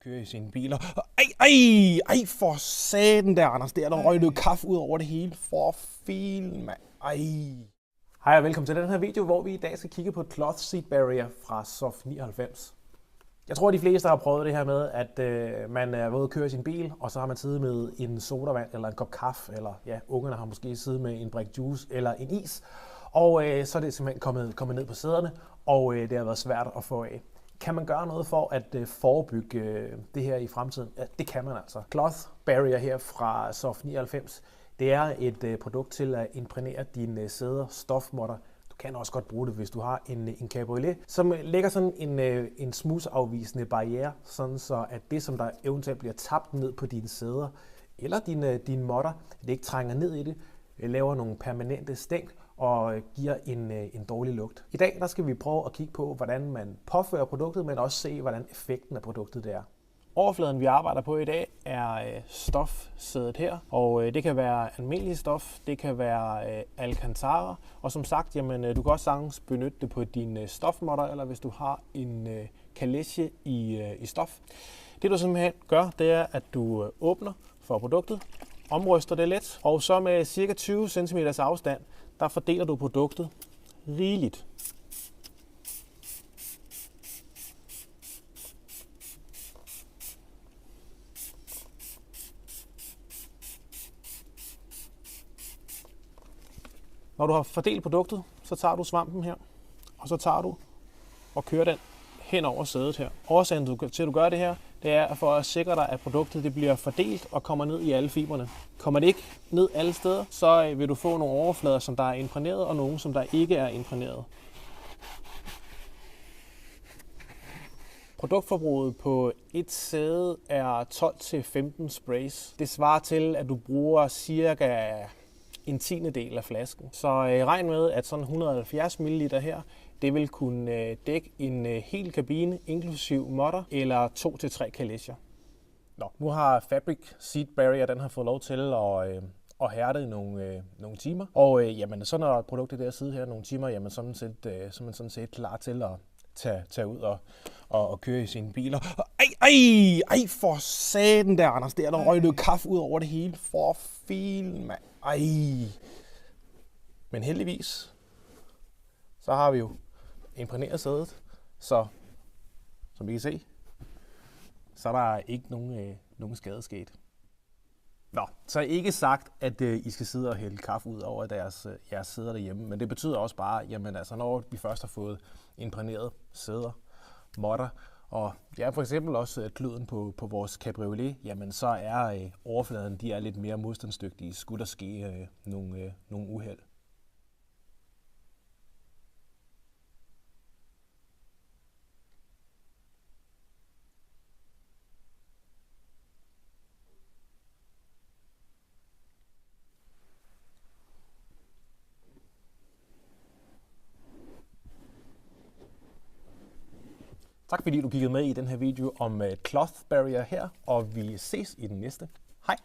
kører i sine biler. Ej, for satan der, Anders. Der røg noget kaffe ud over det hele. For filen, mand. Hej og velkommen til den her video, hvor vi i dag skal kigge på et cloth seat barrier fra SOF 99. Jeg tror, de fleste har prøvet det her med, at man er ude at køre sin bil, og så har man siddet med en sodavand eller en kop kaffe, eller ja, ungerne har måske siddet med en brik juice eller en is, og så er det simpelthen kommet ned på sæderne, og det har været svært at få af. Kan man gøre noget for at forebygge det her i fremtiden? Ja, det kan man altså. Cloth barrier her fra SOF 99, det er et produkt til at imprægnere dine sæder stofmåtter. Du kan også godt bruge det, hvis du har en cabriolet, som lægger sådan en smudsafvisende barriere, sådan så at det, som der eventuelt bliver tabt ned på dine sæder, eller dine måtter, det ikke trænger ned i det, laver nogle permanente stænk og giver en dårlig lugt. I dag der skal vi prøve at kigge på, hvordan man påfører produktet, men også se, hvordan effekten af produktet det er. Overfladen, vi arbejder på i dag, er stofsædet her, og det kan være almindelig stof, det kan være alcantara, og som sagt, jamen, du kan også sagtens benytte det på dine stofmåtter, eller hvis du har en kalesje i stof. Det du simpelthen gør, det er, at du åbner for produktet, omryster det let, og så med cirka 20 cm afstand, der fordeler du produktet rigeligt. Når du har fordelt produktet, så tager du svampen her, og så tager du og kører den hen over sædet her. Årsagen til, at du gør det her, det er for at sikre dig, at produktet det bliver fordelt og kommer ned i alle fibrene. Kommer det ikke ned alle steder, så vil du få nogle overflader, som der er imprægneret, og nogle, som der ikke er imprægneret. Produktforbruget på et sæde er 12-15 sprays. Det svarer til, at du bruger cirka en tiendedel af flasken. Så regn med, at sådan 170 ml her, det vil kunne dække en hel kabine, inklusiv måtter, eller 2-3 kalesjer. Nå, nu har Fabric Seat Barrier, den har fået lov til at hærde i nogle timer. Og jamen, så når produktet der sidder her nogle timer, jamen, så er man sådan set klar til at tage ud og køre i sine biler. Ej, for satan der, Anders. Der røg noget kaffe ud over det hele. For filen, mand. Men heldigvis, så har vi jo imprægneret sædet, så som I kan se, så er der ikke nogen skade sket. Nå, så er ikke sagt, at I skal sidde og hælde kaffe ud over jeres sæder derhjemme, men det betyder også bare, jamen altså, når vi først har fået imprægneret sæder, måtter, og ja, for eksempel også kluden på vores cabriolet, jamen så er overfladen, de er lidt mere modstandsdygtige, skulle der ske nogle uheld. Tak fordi du kiggede med i den her video om cloth barrier her, og vi ses i den næste. Hej!